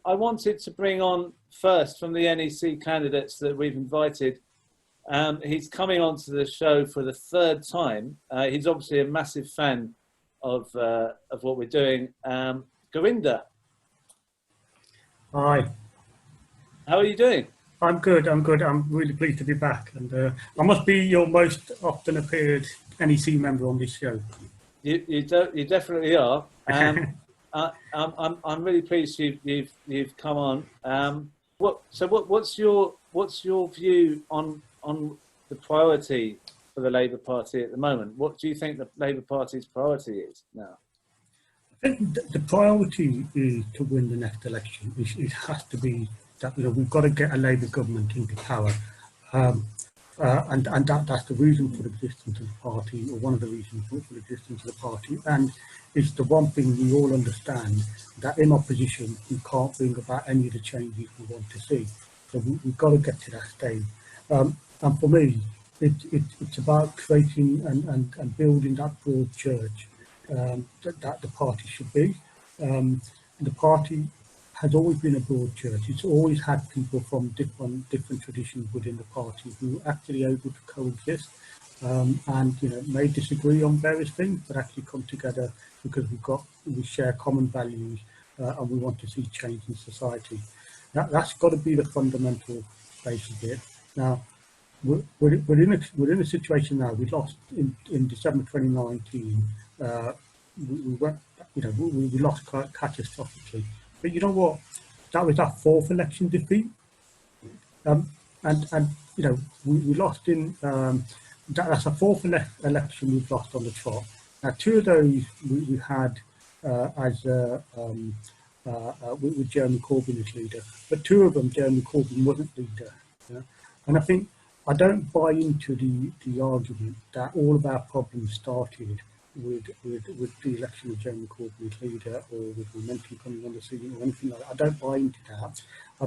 I wanted to bring on first from the NEC candidates that we've invited. He's coming onto the show for the third time. He's obviously a massive fan of what we're doing. Gurinder. Hi. How are you doing? I'm good. I'm good. I'm really pleased to be back, and I must be your most often appeared NEC member on this show. You definitely are. I'm really pleased you've come on. What's your view on the priority for the Labour Party at the moment? What do you think the Labour Party's priority is now? I think the priority is to win the next election. It has to be that we've got to get a Labour government into power, and that's the reason for the existence of the party, or one of the reasons for the existence of the party. And it's the one thing we all understand, that in opposition we can't bring about any of the changes we want to see. So we've got to get to that stage. And for me, it's about creating and building that broad church that the party should be. The party has always been a broad church. It's always had people from different traditions within the party who are actually able to coexist and may disagree on various things, but actually come together because we share common values and we want to see change in society. That's got to be the fundamental base of it. Now, we're in a situation now. We lost in December 2019. We lost quite catastrophically. But you know what? That was our fourth election defeat, and we lost in. That's our fourth election we've lost on the trot. Now, two of those we had with Jeremy Corbyn as leader, but two of them Jeremy Corbyn wasn't leader. Yeah? And I think I don't buy into the argument that all of our problems started with the election of Jeremy Corbyn as leader, or with momentum coming on the scene, or anything like that. I don't buy into that. I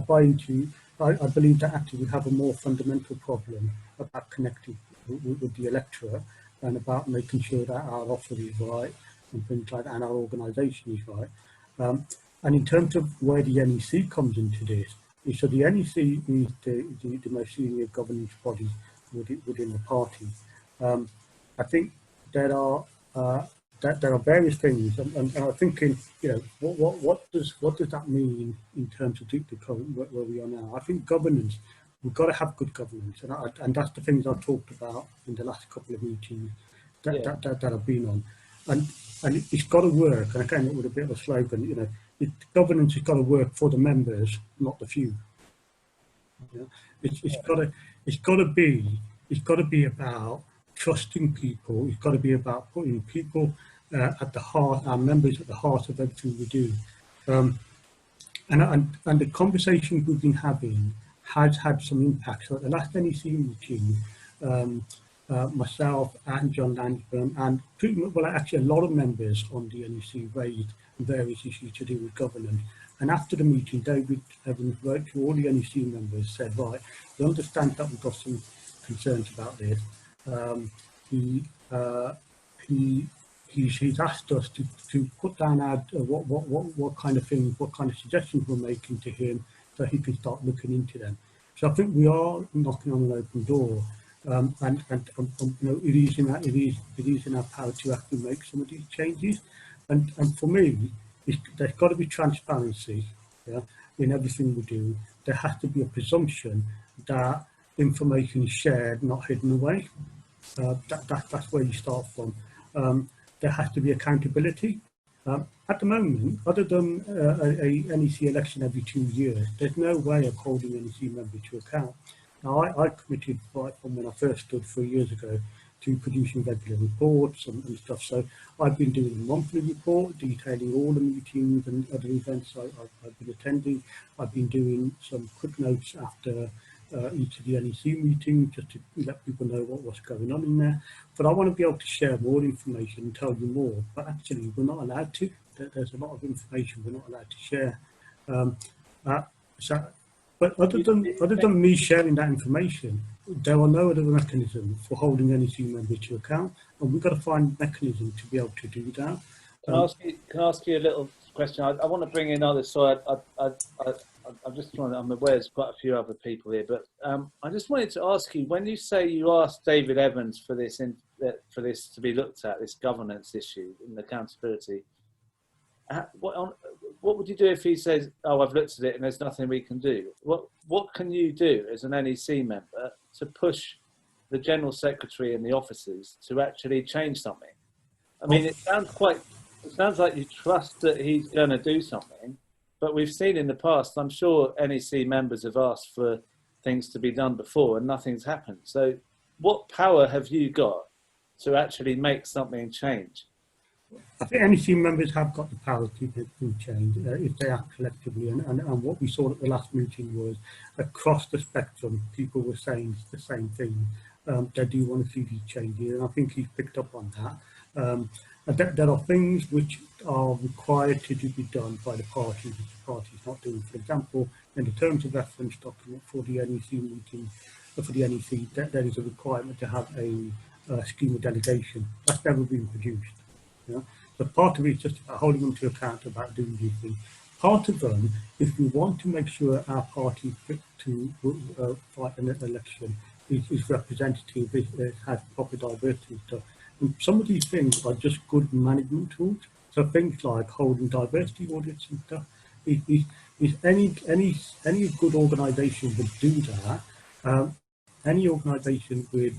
believe that actually we have a more fundamental problem about connecting with the electorate, and about making sure that our offer is right and things like that, and our organisation is right. And in terms of where the NEC comes into this, so the NEC is the most senior governance body within the party. I think there are various things, and I'm thinking, what does that mean in terms of the current where we are now? I think governance, we've got to have good governance, and that's the things I've talked about in the last couple of meetings that I've been on, and it's got to work. And I came up with a bit of a slogan, governance has got to work for the members, not the few. It's got to be about trusting people. It's got to be about putting people at the heart, our members at the heart of everything we do. And the conversation we've been having has had some impact. So at the last NEC meeting, myself and John Lansburn, and actually a lot of members on the NEC raised various issues to do with governance. And after the meeting, David Evans wrote to all the NEC members, said, right, we understand that we've got some concerns about this. He's asked us to put down what kind of things, what kind of suggestions we're making to him, so he can start looking into them. So I think we are knocking on an open door, and it is in our power to actually make some of these changes. And for me, there's got to be transparency, in everything we do. There has to be a presumption that information is shared, not hidden away. That's where you start from. There has to be accountability. At the moment, other than a NEC election every 2 years, there's no way of holding an NEC member to account. Now, I committed right from when I first stood 3 years ago to producing regular reports and stuff. So I've been doing a monthly report detailing all the meetings and other events I've been attending. I've been doing some quick notes after each of the NEC meetings, just to let people know what's going on in there. But I want to be able to share more information and tell you more, but actually we're not allowed to. There's a lot of information we're not allowed to share. But other than me sharing that information, there are no other mechanisms for holding NEC members to account, and we've got to find mechanisms to be able to do that. Can I ask you a little question? I want to bring in others, so I, I, I'm just trying. I'm aware there's quite a few other people here, but I just wanted to ask you, when you say you asked David Evans for this to be looked at, this governance issue and accountability, what would you do if he says, "Oh, I've looked at it and there's nothing we can do"? What can you do as an NEC member to push the General Secretary and the officers to actually change something? I mean, it sounds like you trust that he's going to do something, but we've seen in the past, I'm sure NEC members have asked for things to be done before and nothing's happened. So what power have you got to actually make something change? I think NEC members have got the power to make things change if they act collectively. And what we saw at the last meeting was across the spectrum, people were saying the same thing. They do want to see these changes, and I think he's picked up on that. There are things which are required to be done by the parties, which the party's not doing. For example, in the terms of reference document for the NEC meeting, for the NEC, there is a requirement to have a scheme of delegation. That's never been produced. Yeah? So part of it is just about holding them to account about doing these things. Part of them, if we want to make sure our party fit to fight an election is representative, it has proper diversity and stuff. And some of these things are just good management tools. So things like holding diversity audits and stuff. If any good organisation would do that, any organisation with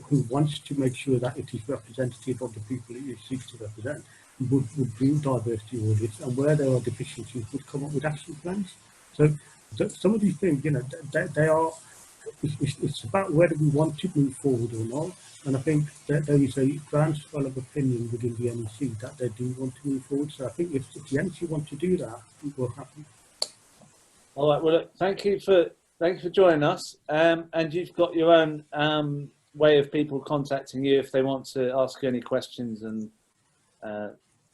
who wants to make sure that it is representative of the people it seeks to represent would do diversity audits, and where there are deficiencies would come up with action plans. So some of these things, they are. It's about whether we want to move forward or not, and I think that there is a groundswell of opinion within the NEC that they do want to move forward. So I think if the NEC want to do that, it will happen. All right. Well, look, thank you for joining us. And you've got your own way of people contacting you if they want to ask you any questions and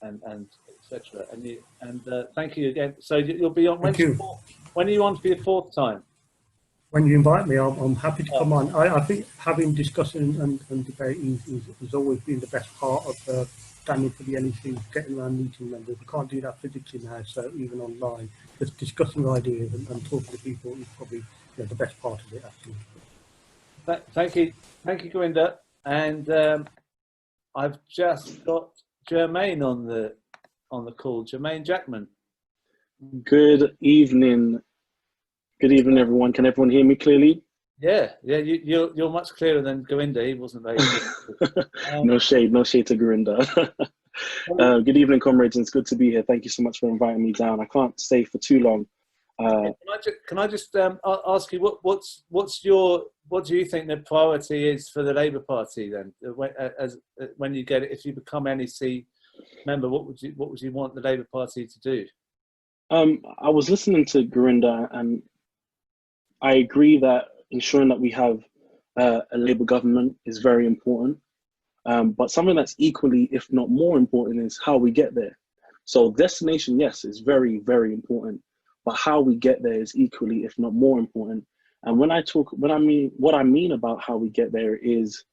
etc. And thank you again. So you'll be on. When are you on for your fourth time? When you invite me, I'm happy to come on. I think having discussion and debate has always been the best part of standing for the NEC, getting around meeting members. We can't do that physically now, so even online, just discussing ideas and talking to people is probably the best part of it, actually. Thank you, Gurinder. And I've just got Jermain on the call. Jermain Jackman. Good evening. Good evening, everyone. Can everyone hear me clearly? Yeah. You're much clearer than Gurinder. He wasn't very good. No shade to Gurinder. Good evening, comrades. It's good to be here. Thank you so much for inviting me down. I can't stay for too long. Can I just ask you what do you think the priority is for the Labour Party then? When you get it, if you become NEC member, what would you want the Labour Party to do? I was listening to Gurinder, and I agree that ensuring that we have a Labour government is very important. But something that's equally, if not more important, is how we get there. So destination, yes, is very, very important. But how we get there is equally, if not more important. And what I mean about how we get there is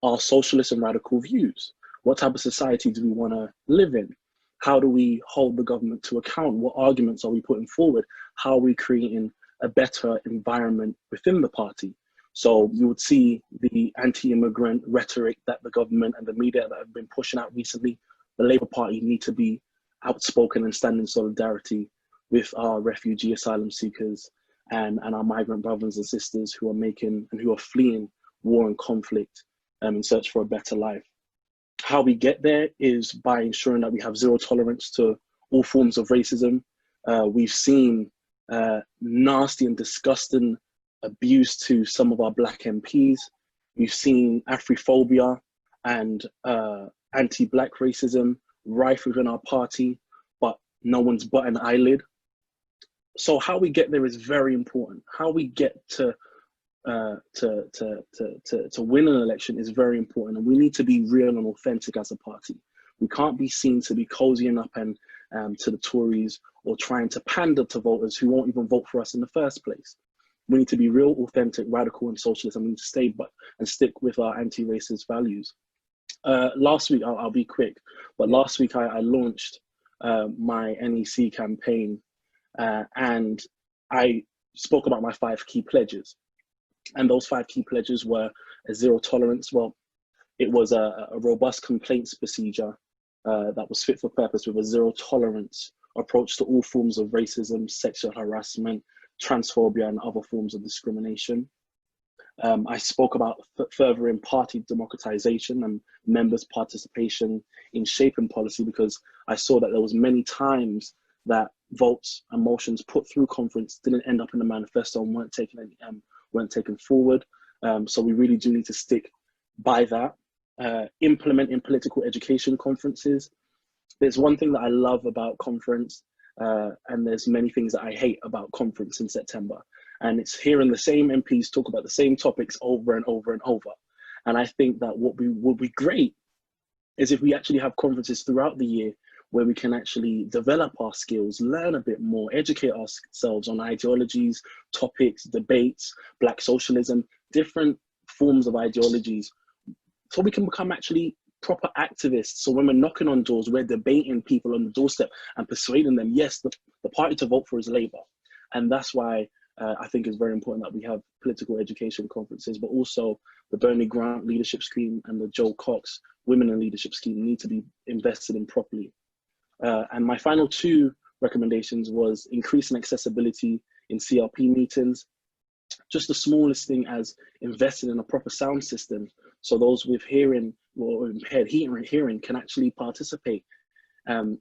our socialist and radical views. What type of society do we want to live in? How do we hold the government to account? What arguments are we putting forward? How are we creating a better environment within the party? So you would see the anti-immigrant rhetoric that the government and the media that have been pushing out recently. The Labour Party need to be outspoken and stand in solidarity with our refugee asylum seekers and our migrant brothers and sisters who are fleeing war and conflict in search for a better life. How we get there is by ensuring that we have zero tolerance to all forms of racism. We've seen nasty and disgusting abuse to some of our Black MPs. We've seen Afrophobia and anti-Black racism rife within our party, but no one's but an eyelid. So how we get there is very important. How we get to win an election is very important, and we need to be real and authentic as a party. We can't be seen to be cozying up and to the Tories or trying to pander to voters who won't even vote for us in the first place. We need to be real, authentic, radical, and socialist, and we need to stay and stick with our anti-racist values. Last week, I'll be quick, but last week I launched my NEC campaign, and I spoke about my 5 key pledges. And those 5 key pledges were a zero tolerance. Well, it was a robust complaints procedure that was fit for purpose with a zero tolerance approach to all forms of racism, sexual harassment, transphobia, and other forms of discrimination. I spoke about furthering party democratization and members' participation in shaping policy, because I saw that there was many times that votes and motions put through conference didn't end up in the manifesto and weren't taken forward. So we really do need to stick by that. Implementing political education conferences. There's one thing that I love about conference, and there's many things that I hate about conference in September. And it's hearing the same MPs talk about the same topics over and over and over. And I think that what would be great is if we actually have conferences throughout the year where we can actually develop our skills, learn a bit more, educate ourselves on ideologies, topics, debates, Black socialism, different forms of ideologies, so we can become actually proper activists. So when we're knocking on doors, we're debating people on the doorstep and persuading them, yes, the party to vote for is Labour. And that's why I think it's very important that we have political education conferences, but also the Bernie Grant Leadership Scheme and the Joe Cox Women in Leadership Scheme need to be invested in properly. And my final 2 recommendations was increasing accessibility in CLP meetings. Just the smallest thing as investing in a proper sound system, so those with hearing or impaired hearing can actually participate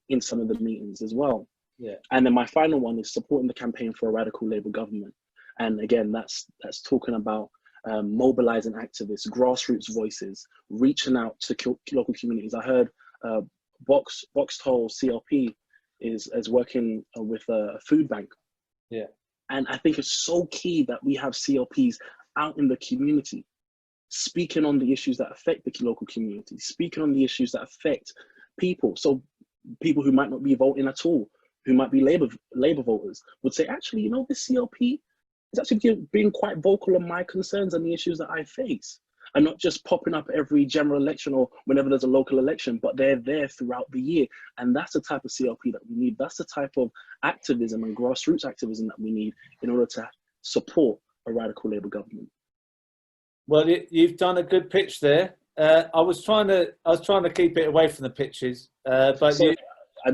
in some of the meetings as well. Yeah. And then my final one is supporting the campaign for a radical Labour government. And again, that's talking about mobilizing activists, grassroots voices, reaching out to local communities. I heard Boxhole CLP is working with a food bank. Yeah. And I think it's so key that we have CLPs out in the community, speaking on the issues that affect the local community, speaking on the issues that affect people. So people who might not be voting at all, who might be Labour voters, would say, actually, you know, this CLP is actually being quite vocal on my concerns and the issues that I face, and not just popping up every general election or whenever there's a local election, but they're there throughout the year. And that's the type of CLP that we need. That's the type of activism and grassroots activism that we need in order to support a radical Labour government. Well, you've done a good pitch there. I was trying to keep it away from the pitches, but Sorry, I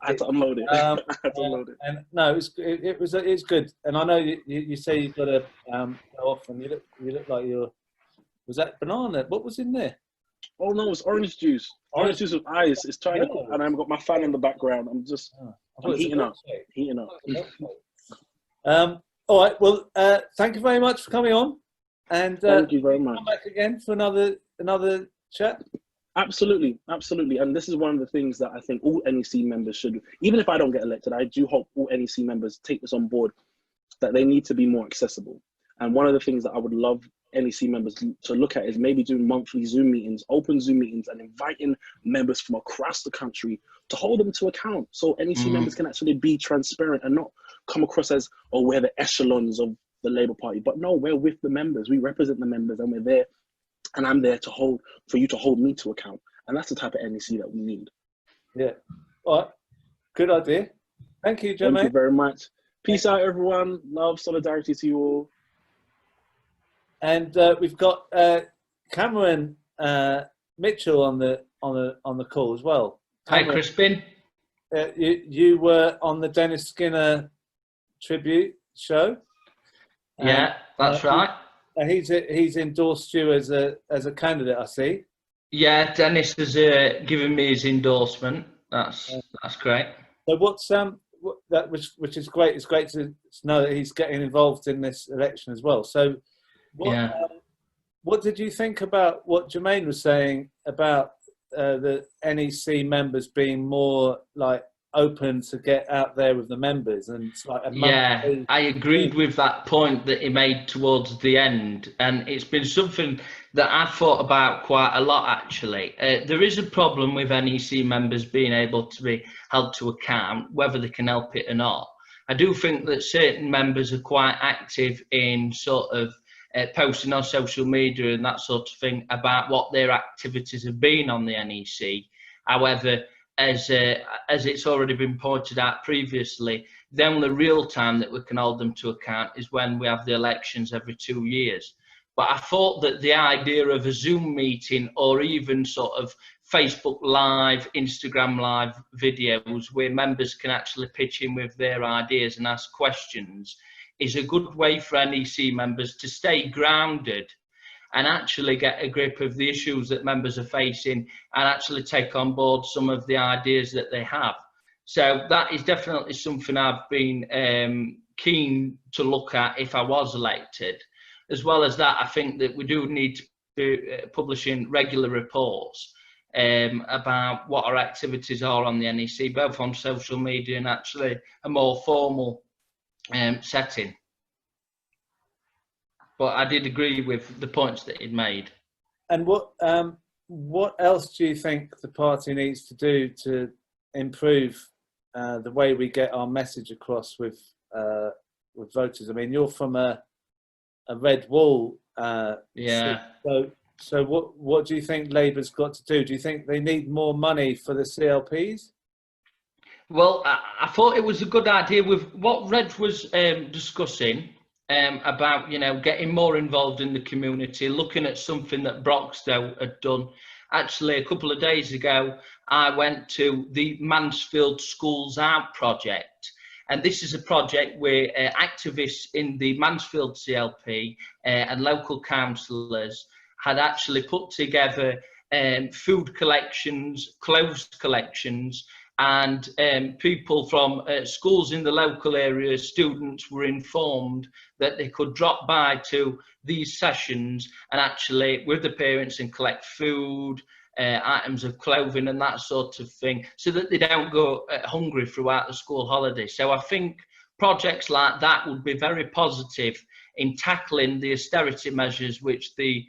had to unload it. I had to unload it. And no, it's good. And I know you say you've got to go off, and you look like you're. Was that banana? What was in there? Oh no, it's orange juice. Orange juice with ice. It's trying to, and I've got my fan in the background. I'm heating up. Heating up. All right. Well, thank you very much for coming on. And thank you very much. Come back again for another chat. Absolutely. And this is one of the things that I think all NEC members should, even if I don't get elected, I do hope all NEC members take this on board, that they need to be more accessible. And one of the things that I would love NEC members to look at is maybe doing monthly Zoom meetings, open Zoom meetings, and inviting members from across the country to hold them to account. So NEC members can actually be transparent and not come across as, oh, we're the echelons of the Labour Party. But no, we're with the members. We represent the members, and we're there. And I'm there for you to hold me to account. And that's the type of NEC that we need. Yeah. All right. Good idea. Thank you, Jermain. Thank you very much. Peace out, everyone. Love, solidarity to you all. And we've got Cameron Mitchell on the call as well. Cameron, hi, Crispin. You were on the Dennis Skinner tribute show. Yeah, that's right. He's endorsed you as a candidate, I see. Yeah, Dennis has given me his endorsement. That's great. So which is great. It's great to know that he's getting involved in this election as well. So what did you think about what Jermain was saying about the NEC members being more like open to get out there with the members, and it's like I agreed with that point that he made towards the end, and it's been something that I've thought about quite a lot actually. There is a problem with NEC members being able to be held to account, whether they can help it or not. I do think that certain members are quite active in sort of posting on social media and that sort of thing about what their activities have been on the NEC. However, as it's already been pointed out previously, the only real time that we can hold them to account is when we have the elections every 2 years. But I thought that the idea of a Zoom meeting or even sort of Facebook Live, Instagram Live videos where members can actually pitch in with their ideas and ask questions is a good way for NEC members to stay grounded and actually get a grip of the issues that members are facing and actually take on board some of the ideas that they have. So that is definitely something I've been keen to look at if I was elected. As well as that, I think that we do need to be publishing regular reports about what our activities are on the NEC, both on social media and actually a more formal setting. But I did agree with the points that he'd made. And what else do you think the party needs to do to improve the way we get our message across with voters? I mean, you're from a red wall. Yeah. So what do you think Labour's got to do? Do you think they need more money for the CLPs? Well, I thought it was a good idea with what Red was discussing about, you know, getting more involved in the community, looking at something that Broxtowe had done. Actually, a couple of days ago, I went to the Mansfield Schools Out project. And this is a project where activists in the Mansfield CLP and local councillors had actually put together food collections, clothes collections, and people from schools in the local area, students were informed that they could drop by to these sessions and actually with the parents and collect food, items of clothing and that sort of thing, so that they don't go hungry throughout the school holiday. So I think projects like that would be very positive in tackling the austerity measures which the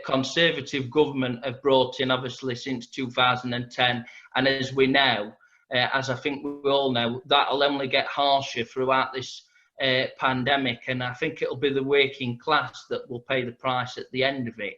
Conservative government have brought in, obviously, since 2010. And as we know, as I think we all know, that'll only get harsher throughout this pandemic. And I think it'll be the working class that will pay the price at the end of it.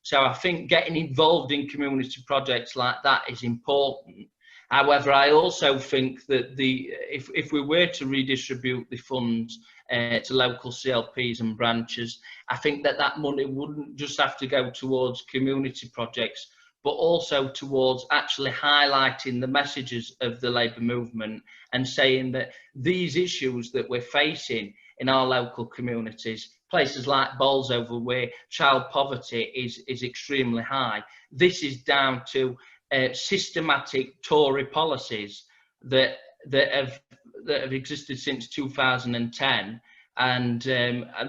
So I think getting involved in community projects like that is important. However, I also think that if we were to redistribute the funds to local CLPs and branches, I think that money wouldn't just have to go towards community projects, but also towards actually highlighting the messages of the Labour movement and saying that these issues that we're facing in our local communities, places like Bolsover where child poverty is extremely high, this is down to systematic Tory policies that have existed since 2010, and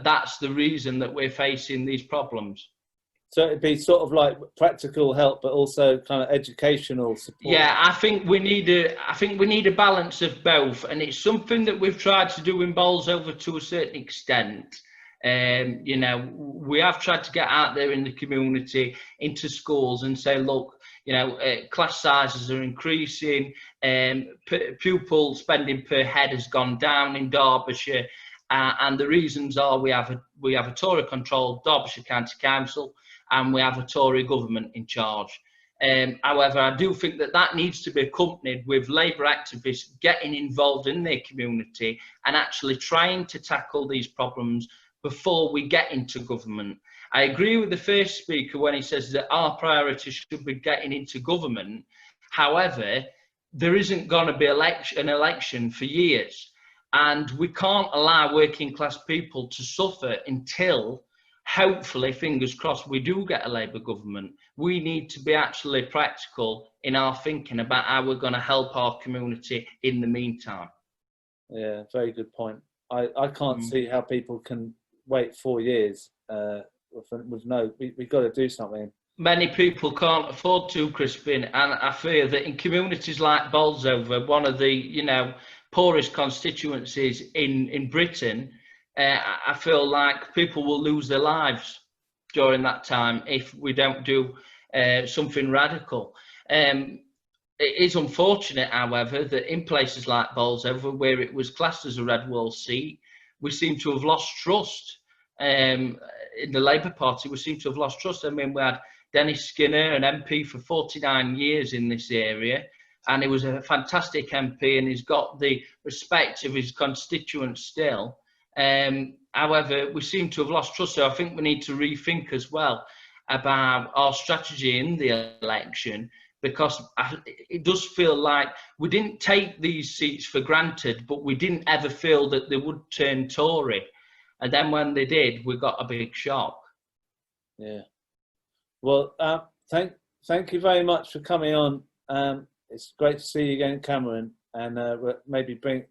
that's the reason that we're facing these problems. So it'd be sort of like practical help, but also kind of educational support. Yeah, I think we need a balance of both, and it's something that we've tried to do in Bolsover to a certain extent. You know, we have tried to get out there in the community, into schools, and say, look, you know, class sizes are increasing, pupil spending per head has gone down in Derbyshire, and the reasons are we have a Tory-controlled Derbyshire County Council, and we have a Tory government in charge. However, I do think that needs to be accompanied with Labour activists getting involved in their community and actually trying to tackle these problems before we get into government. I agree with the first speaker when he says that our priority should be getting into government. However, there isn't going to be an election for years, and we can't allow working class people to suffer until, hopefully, fingers crossed, we do get a Labour government. We need to be actually practical in our thinking about how we're going to help our community in the meantime. Yeah, very good point. I can't see how people can wait 4 years with no. We've got to do something. Many people can't afford to, Crispin, and I fear that in communities like Bolsover, one of the poorest constituencies in Britain, I feel like people will lose their lives during that time if we don't do something radical. It is unfortunate, however, that in places like Bolsover, where it was classed as a red wall seat, we seem to have lost trust. In the Labour Party, we seem to have lost trust. I mean, we had Dennis Skinner, an MP for 49 years in this area, and he was a fantastic MP, and he's got the respect of his constituents still. However, we seem to have lost trust, so I think we need to rethink as well about our strategy in the election, because it does feel like we didn't take these seats for granted, but we didn't ever feel that they would turn Tory. And then when they did, we got a big shock. Yeah. Well, thank you very much for coming on. It's great to see you again, Cameron, and we'll maybe bring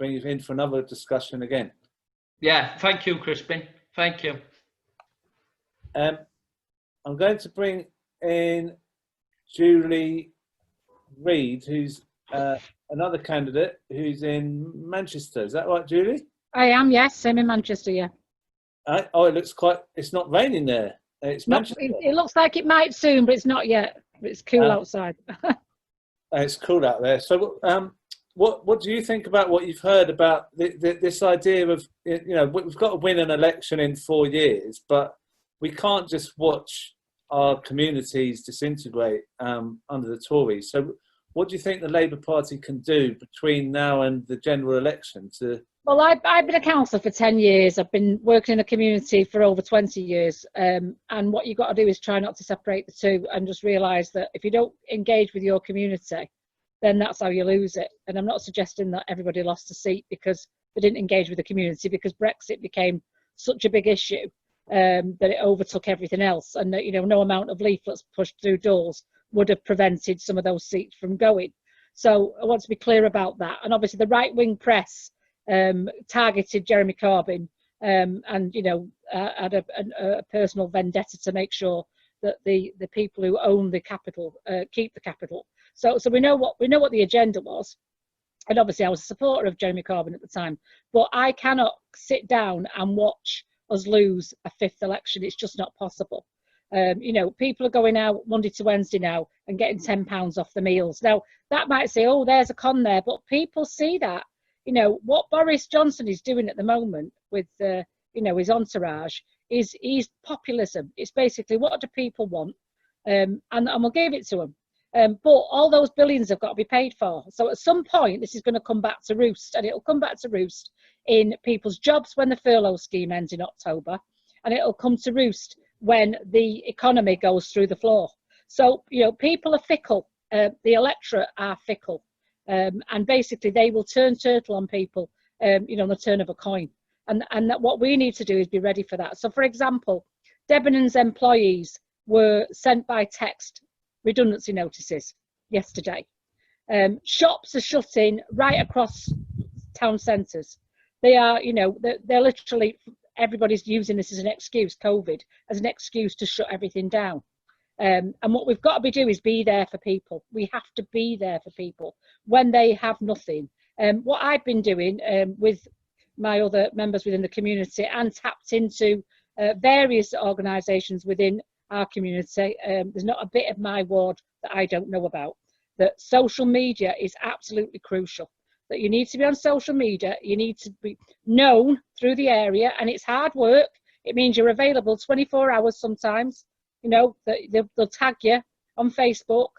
you in for another discussion again. Yeah, thank you, Crispin. Thank you. I'm going to bring in Julie Reid, who's another candidate who's in Manchester. Is that right, Julie? I am, yes. I'm in Manchester, yeah. Oh, it looks quite, it's not raining there. It's Manchester. It looks like it might soon, but it's not yet. It's cool outside. It's cool out there. So what do you think about what you've heard about this idea of, you know, we've got to win an election in 4 years, but we can't just watch our communities disintegrate under the Tories. So what do you think the Labour Party can do between now and the general election to... Well, I've been a councillor for 10 years. I've been working in a community for over 20 years. And what you've got to do is try not to separate the two and just realise that if you don't engage with your community, then that's how you lose it. And I'm not suggesting that everybody lost a seat because they didn't engage with the community, because Brexit became such a big issue that it overtook everything else. And, you know, no amount of leaflets pushed through doors would have prevented some of those seats from going. So I want to be clear about that. And obviously the right-wing press targeted Jeremy Corbyn and, you know, had a personal vendetta to make sure that the people who own the capital keep the capital. So we know what the agenda was. And obviously I was a supporter of Jeremy Corbyn at the time, but I cannot sit down and watch us lose a fifth election. It's just not possible. You know, people are going out Monday to Wednesday now and getting £10 off the meals. Now, that might say, oh, there's a con there, but people see that. You know, what Boris Johnson is doing at the moment with, you know, his entourage is populism. It's basically, what do people want? And we'll give it to them. But all those billions have got to be paid for. So at some point, this is going to come back to roost, and it'll come back to roost in people's jobs when the furlough scheme ends in October, and it'll come to roost when the economy goes through the floor. So, you know, people are fickle. The electorate are fickle. And basically they will turn turtle on people, you know, on the turn of a coin. And that what we need to do is be ready for that. So, for example, Debenhams employees were sent by text redundancy notices yesterday. Shops are shutting right across town centres. They are, you know, they're literally, everybody's using this as an excuse, COVID, as an excuse to shut everything down. And what we've got to be doing is be there for people. We have to be there for people when they have nothing. What I've been doing with my other members within the community and tapped into various organisations within our community, there's not a bit of my ward that I don't know about. That social media is absolutely crucial. That you need to be on social media, you need to be known through the area, and it's hard work. It means you're available 24 hours sometimes. You know, they'll tag you on Facebook.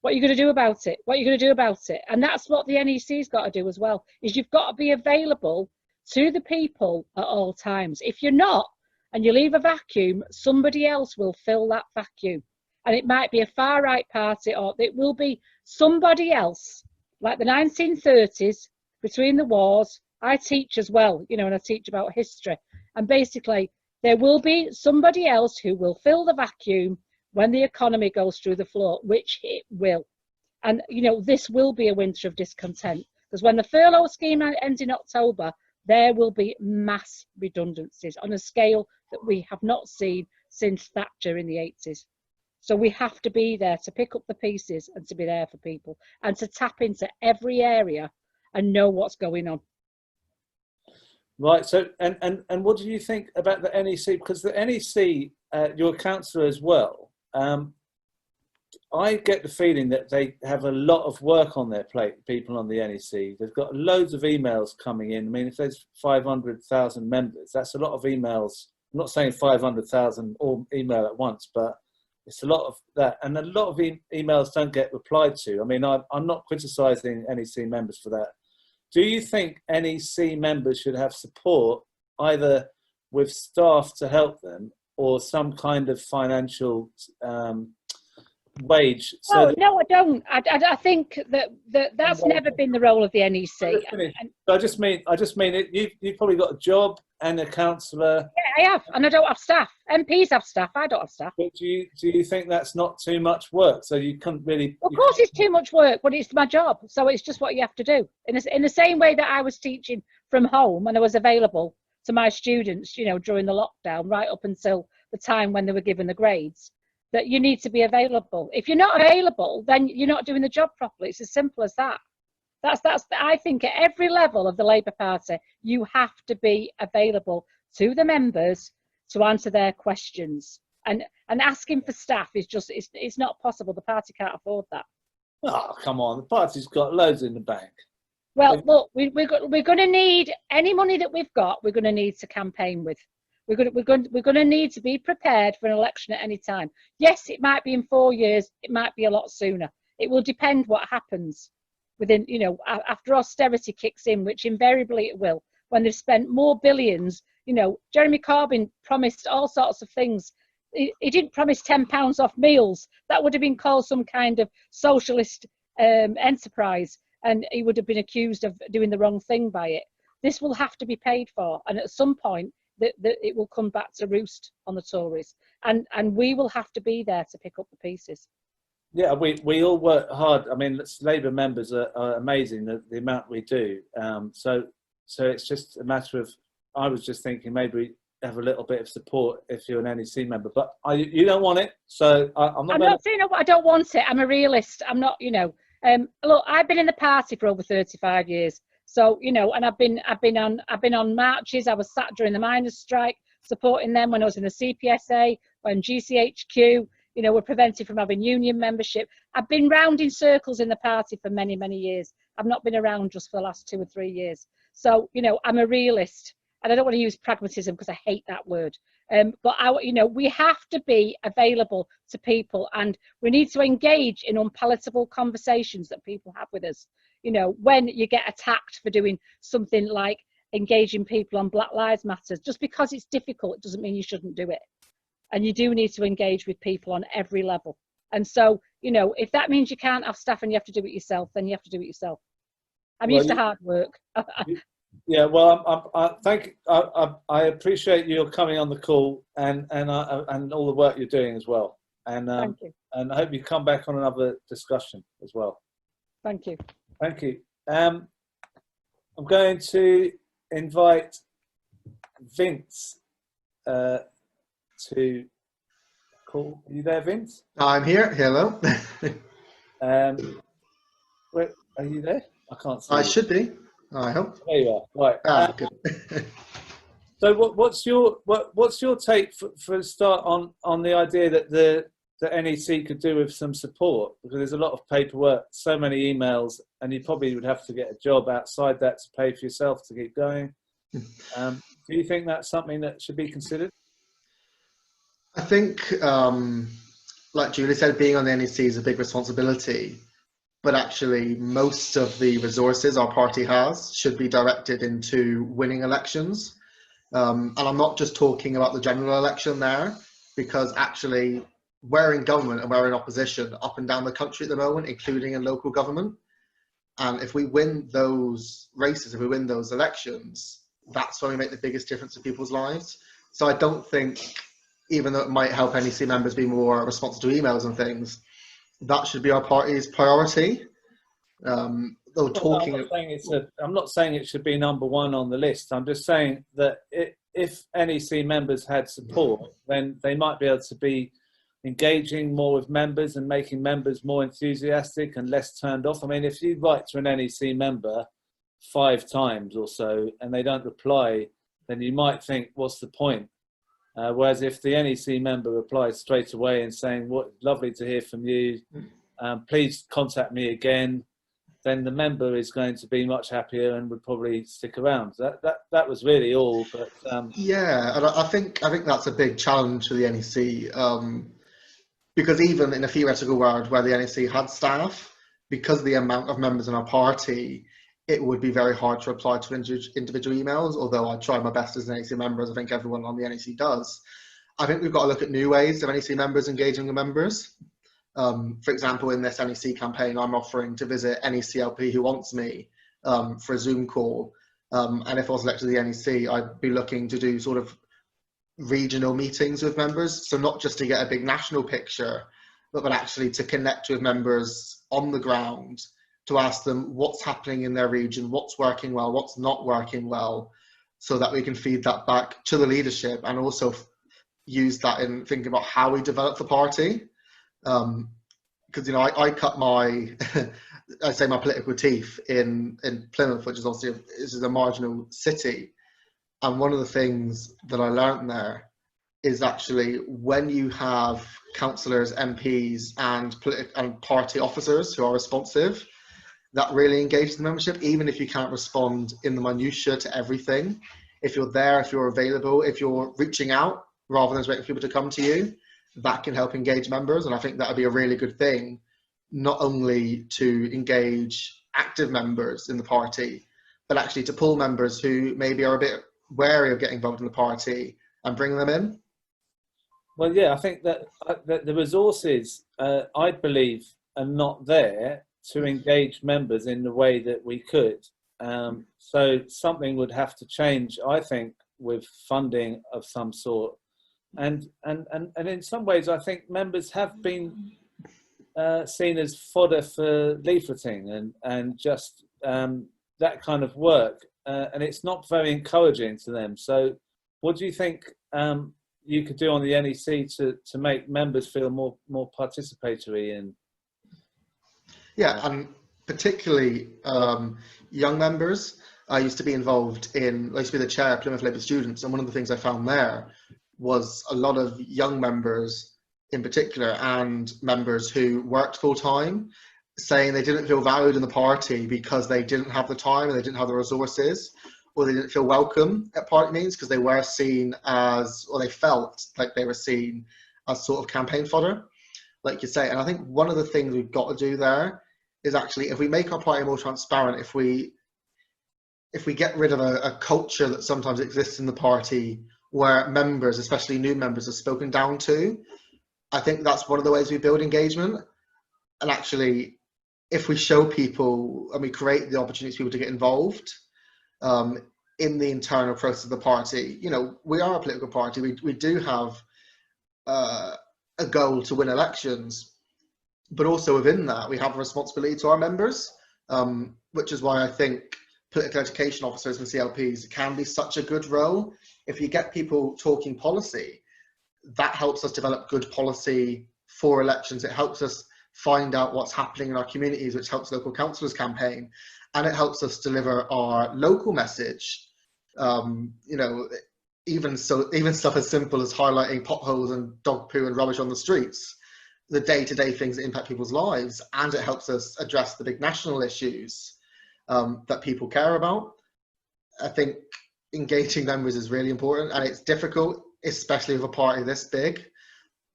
What are you going to do about it? What are you going to do about it? And that's what the NEC's got to do as well, is you've got to be available to the people at all times. If you're not, and you leave a vacuum, somebody else will fill that vacuum. And it might be a far-right party, or it will be somebody else, like the 1930s, between the wars. I teach as well, you know, and I teach about history. And basically, there will be somebody else who will fill the vacuum when the economy goes through the floor, which it will. And, you know, this will be a winter of discontent, because when the furlough scheme ends in October, there will be mass redundancies on a scale that we have not seen since Thatcher in the 80s. So we have to be there to pick up the pieces and to be there for people and to tap into every area and know what's going on. Right. So, and what do you think about the NEC? Because the NEC, you're a councillor as well. I get the feeling that they have a lot of work on their plate, people on the NEC. They've got loads of emails coming in. I mean, if there's 500,000 members, that's a lot of emails. I'm not saying 500,000 all email at once, but it's a lot of that, and a lot of emails don't get replied to. I mean, I'm not criticising NEC members for that. Do you think NEC members should have support either with staff to help them or some kind of financial wage? Oh, no, I don't. I think that's never been the role of the NEC. I just mean you've probably got a job and a counsellor. Yeah, I have, and I don't have staff. MPs have staff. I don't have staff. But do you think that's not too much work? So you couldn't really. Of course, it's too much work, but it's my job. So it's just what you have to do. In the same way that I was teaching from home and I was available to my students, you know, during the lockdown, right up until the time when they were given the grades, that you need to be available. If you're not available, then you're not doing the job properly. It's as simple as that. I think at every level of the Labour Party, you have to be available to the members to answer their questions. And asking for staff is just, it's not possible. The party can't afford that. Oh, come on. The party's got loads in the bank. Well, look, we're going to need any money that we've got. We're going to need to campaign with. We're going to need to be prepared for an election at any time. Yes, it might be in 4 years. It might be a lot sooner. It will depend what happens within, you know, after austerity kicks in, which invariably it will, when they've spent more billions. You know, Jeremy Corbyn promised all sorts of things. He didn't promise £10 off meals. That would have been called some kind of socialist enterprise, and he would have been accused of doing the wrong thing by it. This will have to be paid for, and at some point, that it will come back to roost on the Tories, and we will have to be there to pick up the pieces. Yeah, we all work hard. I mean, Labour members are amazing, the amount we do. So it's just a matter of, I was just thinking maybe have a little bit of support if you're an NEC member, but you don't want it. So I'm not saying I don't want it. I'm a realist. I'm not, you know. Look, I've been in the party for over 35 years. So, you know, and I've been on marches. I was sat during the miners' strike, supporting them when I was in the CPSA, when GCHQ, you know, were prevented from having union membership. I've been round in circles in the party for many, many years. I've not been around just for the last 2 or 3 years. So, you know, I'm a realist, and I don't want to use pragmatism because I hate that word. But you know, we have to be available to people, and we need to engage in unpalatable conversations that people have with us. You know, when you get attacked for doing something like engaging people on Black Lives Matter, just because it's difficult doesn't mean you shouldn't do it. And you do need to engage with people on every level. And so, you know, if that means you can't have staff and you have to do it yourself, then you have to do it yourself. I'm used to hard work. Yeah, well, I appreciate you coming on the call and all the work you're doing as well. And thank you. And I hope you come back on another discussion as well. Thank you. Thank you. I'm going to invite Vince to call. Are you there, Vince? I'm here. Hello. Where, are you there? I can't see. I should be. I hope. There you are. Right. Good. So, what's your take for a start on the idea that the NEC could do with some support, because there's a lot of paperwork, so many emails, and you probably would have to get a job outside that to pay for yourself to keep going. Do you think that's something that should be considered? I think, like Julie said, being on the NEC is a big responsibility, but actually most of the resources our party has should be directed into winning elections. And I'm not just talking about the general election there, because actually we're in government and we're in opposition up and down the country at the moment, including in local government. And if we win those races, if we win those elections, that's when we make the biggest difference in people's lives. So I don't think, even though it might help NEC members be more responsive to emails and things, that should be our party's priority. I'm not saying it should be number one on the list. I'm just saying that if NEC members had support, then they might be able to be engaging more with members and making members more enthusiastic and less turned off. I mean, if you write to an NEC member 5 times or so and they don't reply, then you might think, what's the point? Whereas if the NEC member replies straight away and saying, "What lovely to hear from you, please contact me again," then the member is going to be much happier and would probably stick around. That was really all. But yeah, and I think that's a big challenge for the NEC. Because even in a theoretical world where the NEC had staff, because of the amount of members in our party, it would be very hard to reply to individual emails, although I try my best as an NEC member, as I think everyone on the NEC does. I think we've got to look at new ways of NEC members engaging with members. For example, in this NEC campaign, I'm offering to visit any CLP who wants me for a Zoom call. And if I was elected to the NEC, I'd be looking to do sort of regional meetings with members. So not just to get a big national picture, but actually to connect with members on the ground, to ask them what's happening in their region, what's working well, what's not working well, so that we can feed that back to the leadership and also use that in thinking about how we develop the party. Because I cut my I say my political teeth in Plymouth, which is obviously this is a marginal city, and one of the things that I learned there is actually when you have councillors, MPs, and party officers who are responsive, that really engages the membership, even if you can't respond in the minutiae to everything. If you're there, if you're available, if you're reaching out rather than waiting for people to come to you, that can help engage members. And I think that would be a really good thing, not only to engage active members in the party, but actually to pull members who maybe are a bit wary of getting involved in the party and bring them in. Well, yeah, I think that the resources, I believe, are not there to engage members in the way that we could. So something would have to change, I think, with funding of some sort. And in some ways, I think members have been seen as fodder for leafleting and just that kind of work. And it's not very encouraging to them. So what do you think you could do on the NEC to make members feel more participatory in? Yeah, and particularly young members. I used to be involved I used to be the chair of Plymouth Labour Students, and one of the things I found there was a lot of young members in particular, and members who worked full time, saying they didn't feel valued in the party because they didn't have the time and they didn't have the resources, or they didn't feel welcome at party meetings because they were seen as, or they felt like they were seen as sort of campaign fodder, like you say. And I think one of the things we've got to do there is actually, if we make our party more transparent, if we get rid of a culture that sometimes exists in the party where members, especially new members, are spoken down to, I think that's one of the ways we build engagement. And actually, if we show people and we create the opportunities for people to get involved in the internal process of the party, we are a political party. We do have a goal to win elections, but also within that, we have a responsibility to our members, which is why I think political education officers and CLPs can be such a good role. If you get people talking policy, that helps us develop good policy for elections. It helps us find out what's happening in our communities, which helps local councillors campaign, and it helps us deliver our local message. Even stuff as simple as highlighting potholes and dog poo and rubbish on the streets, the day-to-day things that impact people's lives, and it helps us address the big national issues that people care about. I think engaging members is really important, and it's difficult, especially with a party this big,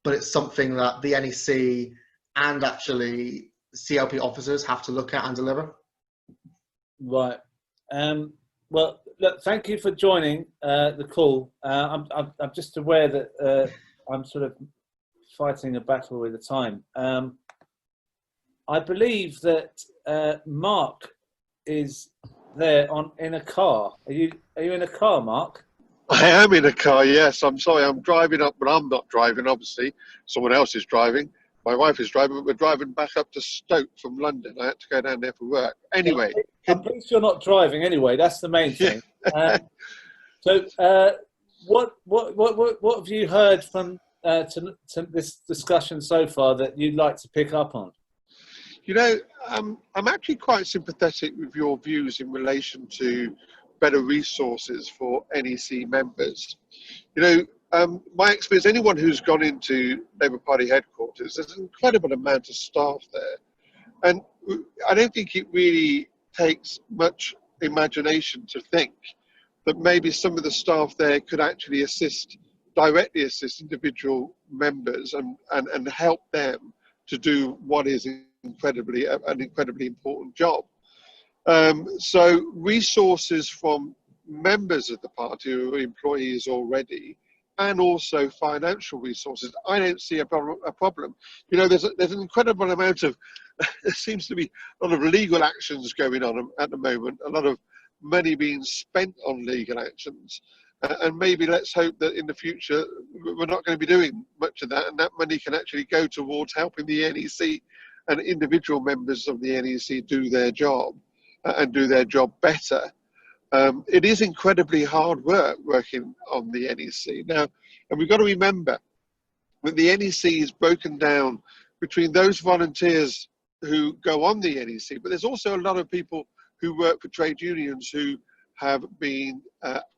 but it's something that the NEC and actually CLP officers have to look at and deliver. Right. Well, look, thank you for joining the call. I'm just aware that I'm sort of fighting a battle with the time. I believe that Mark is there in a car. Are you in a car, Mark? I am in a car, yes. I'm sorry, I'm driving up, but I'm not driving, obviously. Someone else is driving. My wife is driving, but we're driving back up to Stoke from London. I had to go down there for work. Anyway. I'm pleased you're not driving anyway. That's the main thing. So what have you heard from to this discussion so far that you'd like to pick up on? I'm actually quite sympathetic with your views in relation to better resources for NEC members. My experience, anyone who's gone into Labour Party headquarters, there's an incredible amount of staff there. And I don't think it really takes much imagination to think that maybe some of the staff there could actually assist directly assist individual members and help them to do what is an incredibly important job. So resources from members of the party who are employees already, and also financial resources, I don't see a problem. You know, there's an incredible amount of, there seems to be a lot of legal actions going on at the moment, a lot of money being spent on legal actions. And maybe let's hope that in the future we're not going to be doing much of that, and that money can actually go towards helping the NEC and individual members of the NEC do their job and do their job better. It is incredibly hard work working on the NEC now, and we've got to remember that the NEC is broken down between those volunteers who go on the NEC, but there's also a lot of people who work for trade unions who have been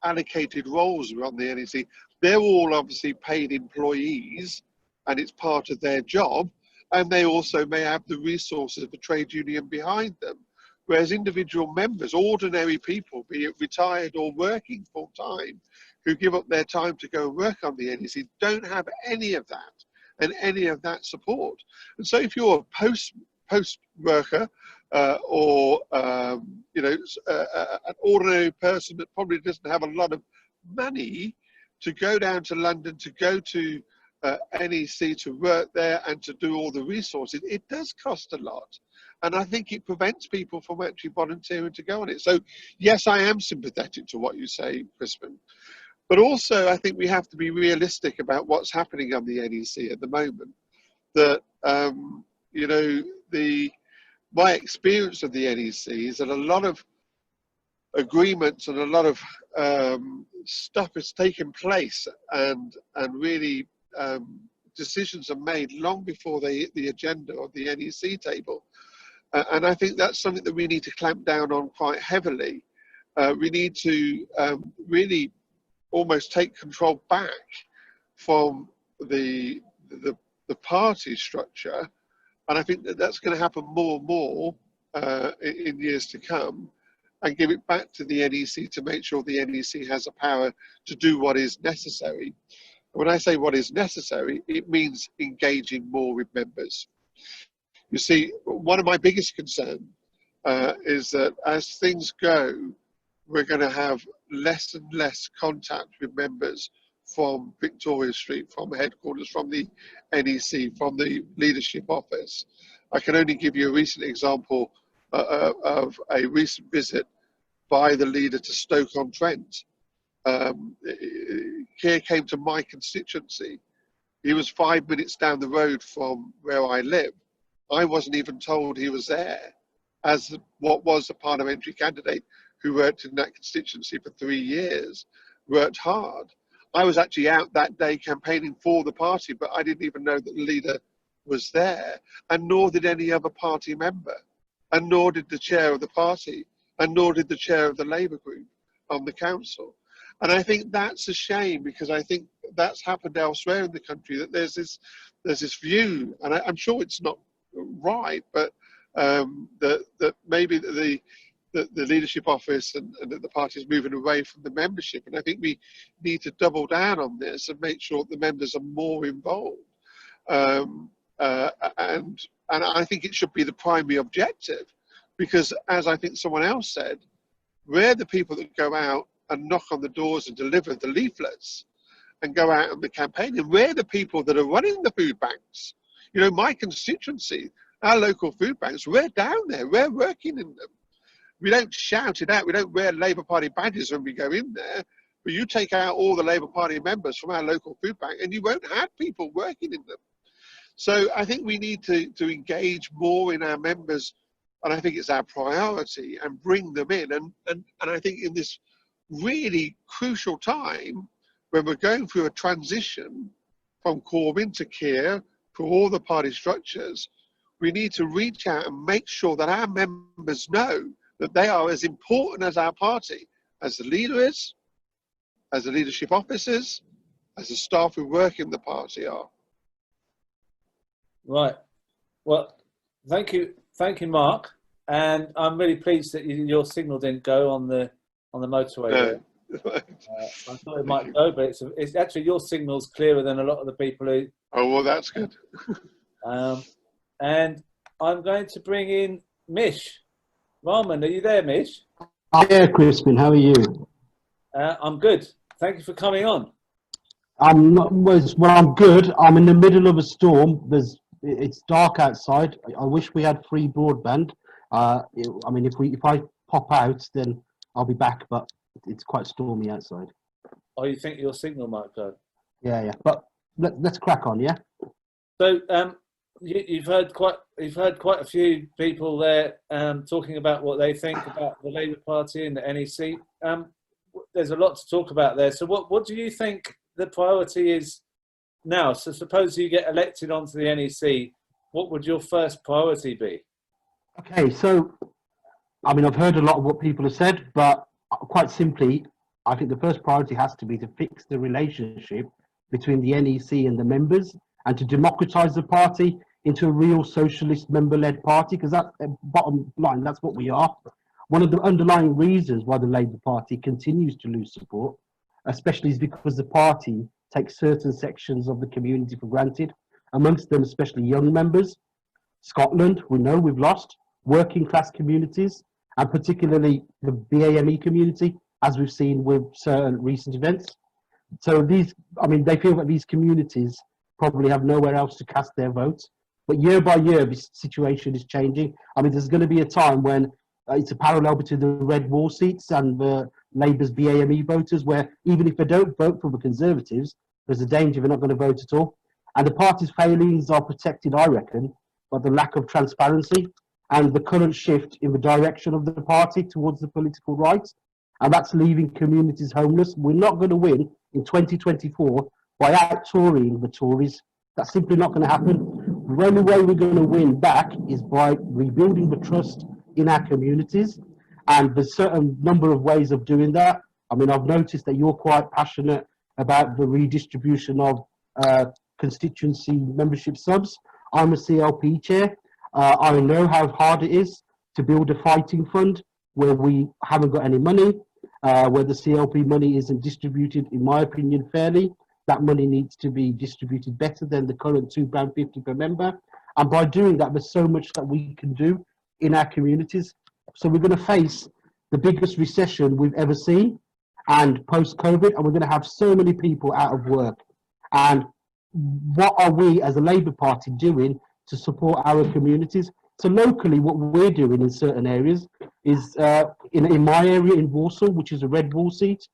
allocated roles around the NEC. They're all obviously paid employees, and it's part of their job, and they also may have the resources of the trade union behind them. Whereas individual members, ordinary people, be it retired or working full time, who give up their time to go work on the NEC, don't have any of that and any of that support. And so if you're a post worker, or you know, an ordinary person that probably doesn't have a lot of money to go down to London, to go to NEC, to work there and to do all the resources, it does cost a lot. And I think it prevents people from actually volunteering to go on it. So yes, I am sympathetic to what you say, Crispin. But also I think we have to be realistic about what's happening on the NEC at the moment. That, you know, my experience of the NEC is that a lot of agreements and a lot of stuff is taking place, and really decisions are made long before they hit the agenda of the NEC table. And I think that's something that we need to clamp down on quite heavily. We need to really almost take control back from the party structure. And I think that that's going to happen more and more in years to come, and give it back to the NEC to make sure the NEC has the power to do what is necessary. When I say what is necessary, it means engaging more with members. You see, one of my biggest concerns is that as things go, we're going to have less and less contact with members from Victoria Street, from headquarters, from the NEC, from the leadership office. I can only give you a recent example of a recent visit by the leader to Stoke-on-Trent. Keir came to my constituency. He was 5 minutes down the road from where I live. I wasn't even told he was there, as what was a parliamentary candidate who worked in that constituency for 3 years, worked hard. I was actually out that day campaigning for the party, but I didn't even know that the leader was there, and nor did any other party member, and nor did the chair of the party, and nor did the chair of the Labour group on the council. And I think that's a shame, because I think that's happened elsewhere in the country, that there's this view, and I'm sure it's not right, but that maybe the leadership office and the party is moving away from the membership. And I think we need to double down on this and make sure the members are more involved. And I think it should be the primary objective, because as I think someone else said, we're the people that go out and knock on the doors and deliver the leaflets and go out on the campaign. And we're the people that are running the food banks. You know, my constituency, our local food banks, we're down there, we're working in them. We don't shout it out, we don't wear Labour Party badges when we go in there, but you take out all the Labour Party members from our local food bank and you won't have people working in them. So I think we need to engage more in our members, and I think it's our priority, and bring them in. And I think in this really crucial time, when we're going through a transition from Corbyn to Keir, for all the party structures, we need to reach out and make sure that our members know that they are as important as our party, as the leader is, as the leadership officers, as the staff who work in the party are. Right. Well, thank you, Mark. And I'm really pleased that your signal didn't go on the motorway. No, there. I thought it might go, but it's actually your signal's clearer than a lot of the people who. Oh, well, that's good. And I'm going to bring in Mish Rahman. Are you there, Mish? Hi, Crispin. How are you? I'm good. Thank you for coming on. I'm not. Well, I'm good. I'm in the middle of a storm. It's dark outside. I wish we had free broadband. I mean, if I pop out, then I'll be back. But it's quite stormy outside. Oh, you think your signal might go? Yeah. But let's crack on. Yeah. So you've heard quite a few people there talking about what they think about the Labour Party and the NEC. There's a lot to talk about there. So what do you think the priority is now? So suppose you get elected onto the NEC, what would your first priority be? Okay. So, I mean, I've heard a lot of what people have said, but quite simply, I think the first priority has to be to fix the relationship between the NEC and the members, and to democratise the party into a real socialist member-led party, because that's bottom line, that's what we are. One of the underlying reasons why the Labour Party continues to lose support, especially, is because the party takes certain sections of the community for granted, amongst them especially young members. Scotland, we know we've lost, working class communities, and particularly the BAME community, as we've seen with certain recent events. So they feel that these communities probably have nowhere else to cast their votes. But year by year, this situation is changing. I mean, there's going to be a time when it's a parallel between the red wall seats and the Labour's BAME voters, where even if they don't vote for the Conservatives, there's a danger they're not going to vote at all. And the party's failings are protected, I reckon, by the lack of transparency and the current shift in the direction of the party towards the political right. And that's leaving communities homeless. We're not going to win in 2024 by out-Torying the Tories. That's simply not going to happen. The only way we're going to win back is by rebuilding the trust in our communities. And there's a certain number of ways of doing that. I mean, I've noticed that you're quite passionate about the redistribution of constituency membership subs. I'm a CLP chair. I know how hard it is to build a fighting fund where we haven't got any money, where the CLP money isn't distributed, in my opinion, fairly. That money needs to be distributed better than the current £2.50 per member. And by doing that, there's so much that we can do in our communities. So we're going to face the biggest recession we've ever seen, and post-COVID, and we're going to have so many people out of work. And what are we as a Labour Party doing to support our communities? So locally, what we're doing in certain areas is, in my area in Walsall, which is a red wall seat,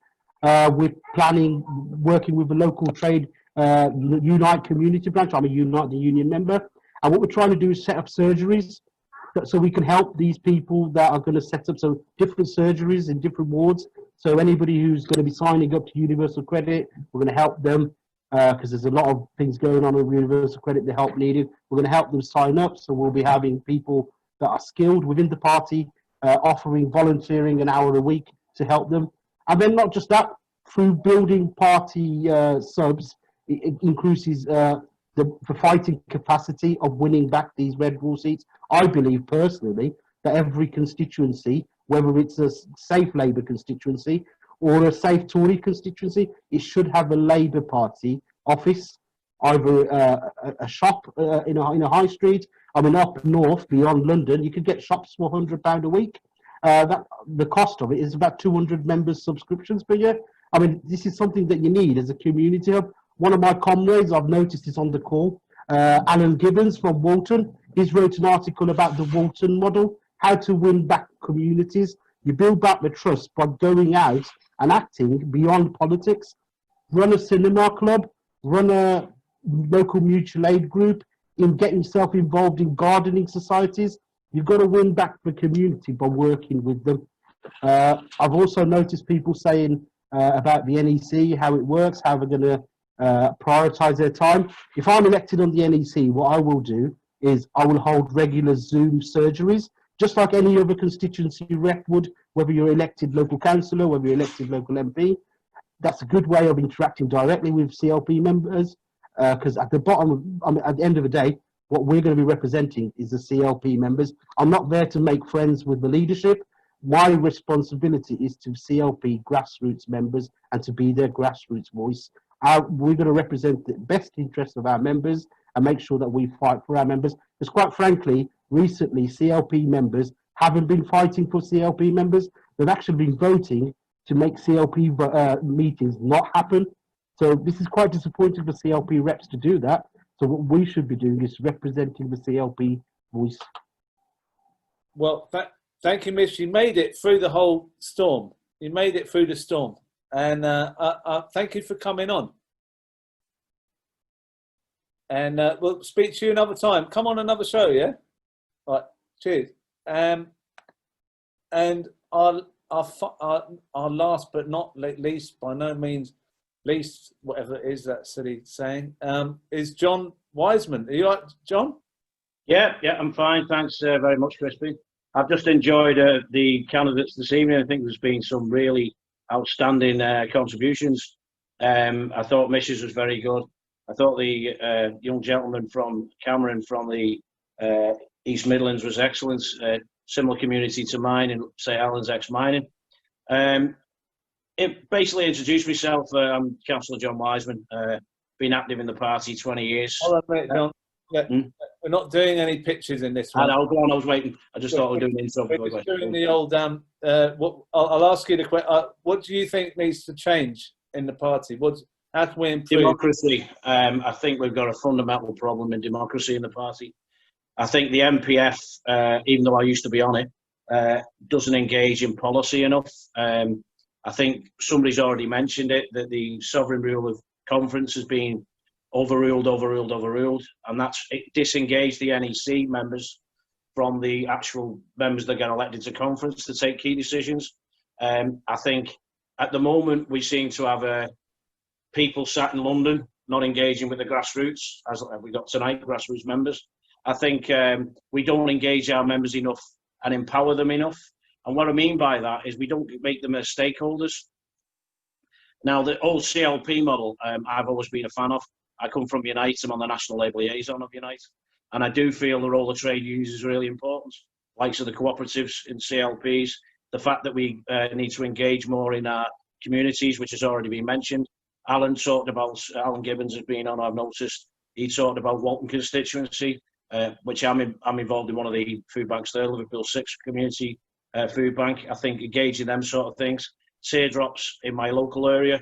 we're planning, working with the local trade Unite community branch. I'm a Unite the Union member. And what we're trying to do is set up surgeries so we can help these people that are going to set up different surgeries in different wards. So anybody who's going to be signing up to Universal Credit, we're going to help them because there's a lot of things going on with Universal Credit, the help needed. We're going to help them sign up. So we'll be having people that are skilled within the party, offering volunteering an hour a week to help them. And then not just that, through building party subs, it increases the fighting capacity of winning back these red wall seats. I believe personally that every constituency, whether it's a safe Labour constituency or a safe Tory constituency, it should have a Labour Party office, either a shop in a high street. I mean, up north beyond London, you could get shops for £100 a week. The cost of it is about 200 members' subscriptions per year. I mean, this is something that you need as a community hub. One of my comrades, I've noticed, is on the call, Alan Gibbons from Walton. He's wrote an article about the Walton model, how to win back communities. You build back the trust by going out and acting beyond politics. Run a cinema club, run a local mutual aid group, get yourself involved in gardening societies. You've got to win back the community by working with them. I've also noticed people saying about the NEC, how it works, how they're going to prioritise their time. If I'm elected on the NEC, what I will do is I will hold regular Zoom surgeries, just like any other constituency rep would, whether you're elected local councillor, whether you're elected local MP. That's a good way of interacting directly with CLP members, because at the bottom, at the end of the day, what we're going to be representing is the CLP members. I'm not there to make friends with the leadership. my responsibility is to CLP grassroots members and to be their grassroots voice. We're going to represent the best interests of our members and make sure that we fight for our members. Because quite frankly, recently CLP members haven't been fighting for CLP members. They've actually been voting to make CLP meetings not happen. So this is quite disappointing for CLP reps to do that. So what we should be doing is representing the CLP voice. Well, thank you, Mish. You made it through the whole storm. You made it through the storm. And thank you for coming on. And we'll speak to you another time. Come on another show, yeah? All right, cheers. And our last but not least, by no means least, whatever it is that silly saying, is John Wiseman. Are you right, John? Yeah, I'm fine. Thanks very much, Crispin. I've just enjoyed the candidates this evening. I think there's been some really outstanding contributions. I thought Mish's was very good. I thought the young gentleman from Cameron from the East Midlands was excellent. Similar community to mine in St Helens, ex-mining. It basically introduced myself. I'm Councillor John Wiseman. Been active in the party 20 years. Hold on a minute, John. Yeah, we're not doing any pictures in this one. I'll go on. I was waiting. I just thought I was doing the intro. We're just doing the old. I'll ask you the question. What do you think needs to change in the party? How can we improve democracy? I think we've got a fundamental problem in democracy in the party. I think the MPF, even though I used to be on it, doesn't engage in policy enough. I think somebody's already mentioned it, that the sovereign rule of conference has been overruled, and that's disengaged the NEC members from the actual members that get elected to conference to take key decisions. I think at the moment we seem to have people sat in London not engaging with the grassroots, as we got tonight, grassroots members. I think we don't engage our members enough and empower them enough. And what I mean by that is we don't make them as stakeholders. Now, the old CLP model, I've always been a fan of. I come from Unite. I'm on the National Labour Liaison of Unite. And I do feel the role of trade unions is really important, likes of the cooperatives in CLPs, the fact that we need to engage more in our communities, which has already been mentioned. Alan talked about, Alan Gibbons has been on, I've noticed. He talked about Walton constituency, which I'm involved in one of the food banks there, Liverpool 6 community food bank. I think engaging them sort of things. Teardrops in my local area,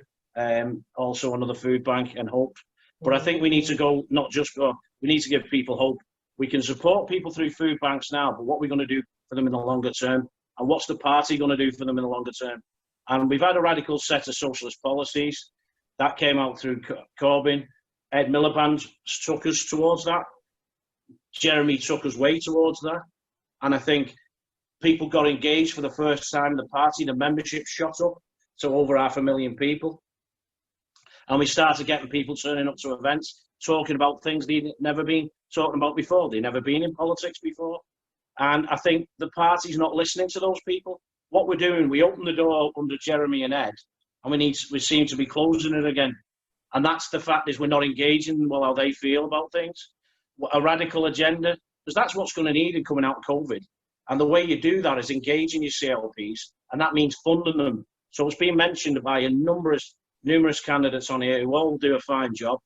also another food bank, and Hope. But I think we need to go, not just go, we need to give people hope. We can support people through food banks now, but what are we going to do for them in the longer term? And what's the party going to do for them in the longer term? And we've had a radical set of socialist policies. That came out through Corbyn. Ed Miliband took us towards that. Jeremy took us way towards that. And I think people got engaged for the first time in the party. The membership shot up to over 500,000 people. And we started getting people turning up to events, talking about things they'd never been talking about before. They'd never been in politics before. And I think the party's not listening to those people. What we're doing, we open the door under Jeremy and Ed, and we seem to be closing it again. And that's the fact, is we're not engaging well how they feel about things. A radical agenda, because that's what's going to need in coming out of COVID. And the way you do that is engaging your CLPs, and that means funding them. So it's been mentioned by numerous candidates on here who all do a fine job,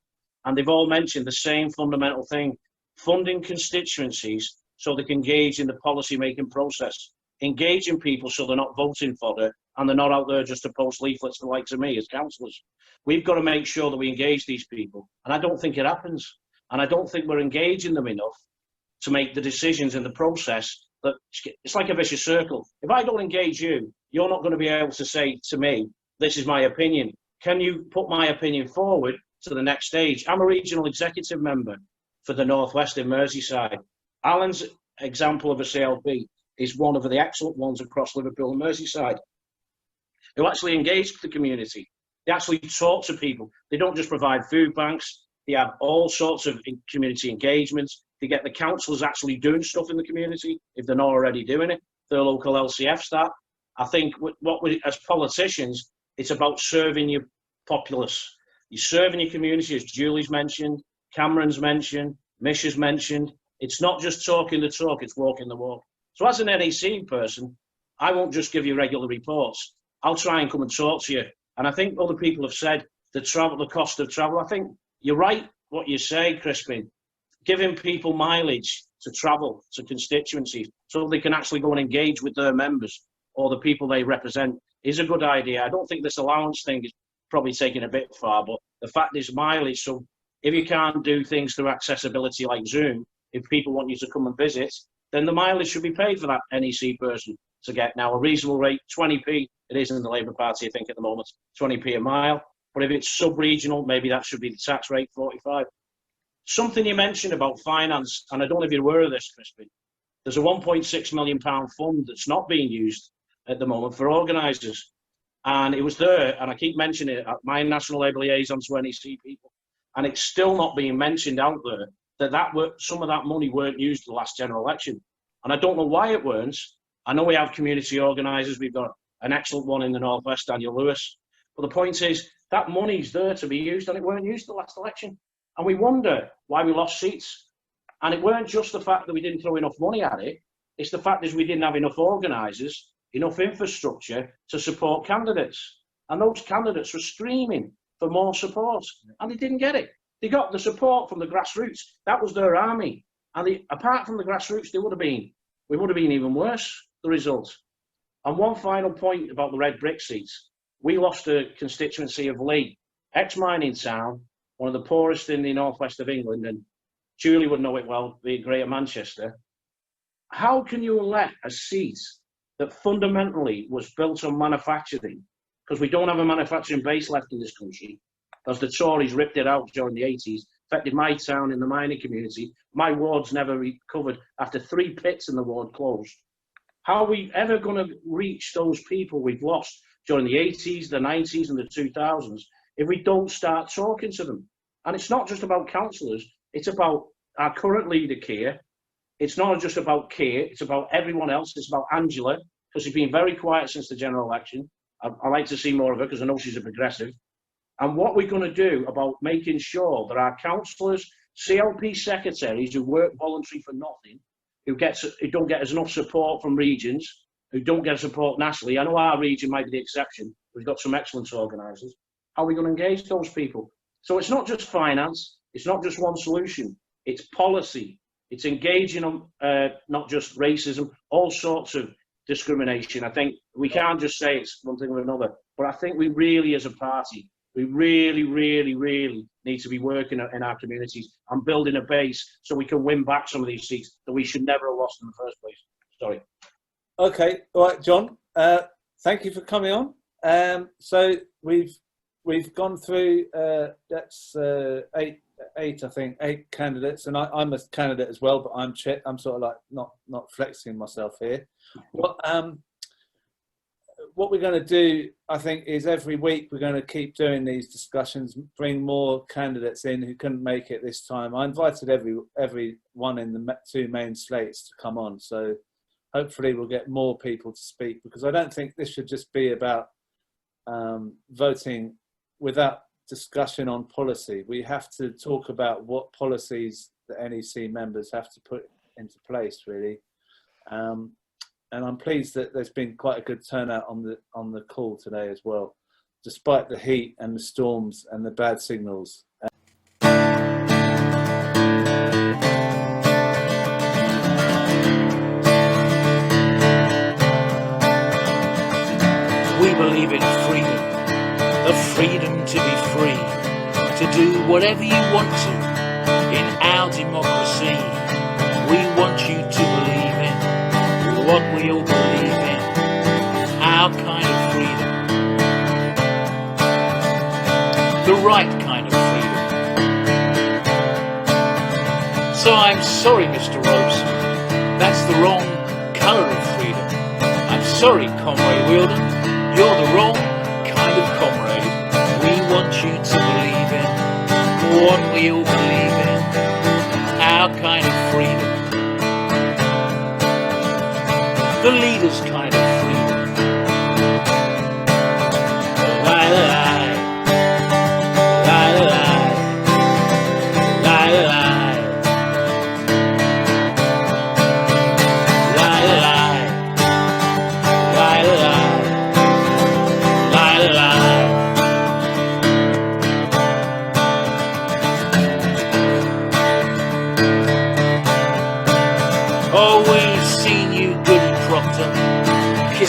and they've all mentioned the same fundamental thing: funding constituencies so they can engage in the policy making process, engaging people so they're not voting fodder and they're not out there just to post leaflets the likes of me as councillors. We've got to make sure that we engage these people, and I don't think it happens, and I don't think we're engaging them enough to make the decisions in the process. That it's like a vicious circle. If I don't engage you, you're not going to be able to say to me, this is my opinion. Can you put my opinion forward to the next stage? I'm a regional executive member for the Northwest in Merseyside. Alan's example of a CLP is one of the excellent ones across Liverpool and Merseyside, who actually engage with the community. They actually talk to people. They don't just provide food banks. They have all sorts of community engagements. They get the councillors actually doing stuff in the community if they're not already doing it. Their local LCF staff. I think what we, as politicians, it's about serving your populace. You're serving your community, as Julie's mentioned, Cameron's mentioned, Mish has mentioned. It's not just talking the talk, it's walking the walk. So as an NEC person, I won't just give you regular reports. I'll try and come and talk to you. And I think other people have said the cost of travel. I think you're right what you say, Crispin. Giving people mileage to travel to constituencies so they can actually go and engage with their members or the people they represent is a good idea. I don't think this allowance thing is probably taking a bit far, but the fact is mileage. So if you can't do things through accessibility like Zoom, if people want you to come and visit, then the mileage should be paid for that NEC person to get. Now, a reasonable rate, 20p, it is in the Labour Party, I think, at the moment, 20p a mile. But if it's sub-regional, maybe that should be the tax rate, 45. Something you mentioned about finance, and I don't know if you're aware of this, Crispin, there's a £1.6 million fund that's not being used at the moment for organisers. And it was there, and I keep mentioning it, my National Labour liaison to NEC people, and it's still not being mentioned out there that some of that money weren't used in the last general election. And I don't know why it weren't. I know we have community organisers. We've got an excellent one in the North West, Daniel Lewis. But the point is, that money's there to be used, and it weren't used the last election. And we wonder why we lost seats. And it weren't just the fact that we didn't throw enough money at it. It's the fact is we didn't have enough organisers, enough infrastructure to support candidates. And those candidates were screaming for more support, and they didn't get it. They got the support from the grassroots. That was their army. And apart from the grassroots, we would have been even worse, the result. And one final point about the red brick seats. We lost a constituency of Lee, ex-mining town, one of the poorest in the northwest of England, and Julie would know it well, being Greater Manchester. How can you elect a seat that fundamentally was built on manufacturing? Because we don't have a manufacturing base left in this country, because the Tories ripped it out during the 80s, affected my town in the mining community. My ward's never recovered after 3 pits in the ward closed. How are we ever going to reach those people we've lost during the 80s, the 90s and the 2000s if we don't start talking to them? And it's not just about councillors, it's about our current leader, Keir. It's not just about Keir, it's about everyone else. It's about Angela, because she's been very quiet since the general election. I like to see more of her because I know she's a progressive. And what we're going to do about making sure that our councillors, CLP secretaries who work voluntary for nothing, who don't get as enough support from regions, who don't get support nationally. I know our region might be the exception. We've got some excellent organisers. How are we going to engage those people? So it's not just finance. It's not just one solution. It's policy. It's engaging on not just racism, all sorts of discrimination. I think we can't just say it's one thing or another. But I think we really, as a party, we really, really, really need to be working in our communities and building a base so we can win back some of these seats that we should never have lost in the first place. Sorry. Okay, all right, John. Thank you for coming on. So we've gone through that's eight, I think, 8 candidates, and I'm a candidate as well, but I'm sort of like not flexing myself here. What we're going to do, I think, is every week we're going to keep doing these discussions, bring more candidates in who couldn't make it this time. I invited everyone in the 2 main slates to come on, so hopefully we'll get more people to speak, because I don't think this should just be about voting without discussion on policy. We have to talk about what policies the NEC members have to put into place, really. And I'm pleased that there's been quite a good turnout on the call today as well, despite the heat and the storms and the bad signals. We believe in freedom, the freedom to be free, to do whatever you want to in our democracy. We want you to believe in what we all believe in, our kind of freedom, the right kind of freedom. So I'm sorry, Mr. Robson, that's the wrong colour of freedom. I'm sorry, Comrade Wielden, you're the wrong kind of comrade. We want you to believe in what we all believe in, our kind of freedom. The leader's kind of freedom. Lie, lie, lie, lie, lie, lie, lie, lie,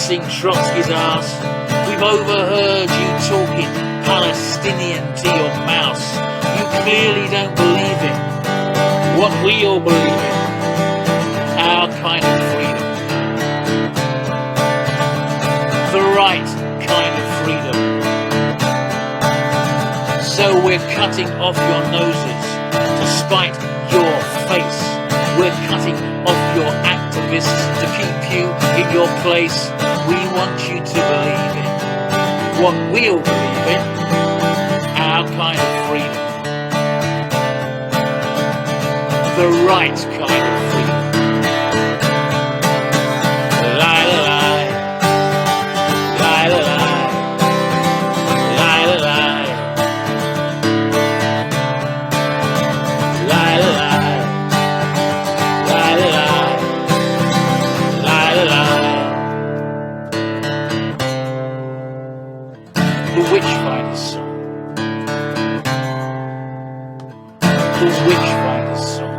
kissing Trotsky's ass. We've overheard you talking Palestinian to your mouse. You clearly don't believe in what we all believe in, our kind of freedom. The right kind of freedom. So we're cutting off your noses to spite your face. We're cutting off your activists to keep you in your place. We want you to believe in what we all believe in, our kind of freedom. The right kind of freedom. Lie, lie, lie, lie, lie, lie, lie, lie, lie, lie, the Witchfinder's song. The Witchfinder's song.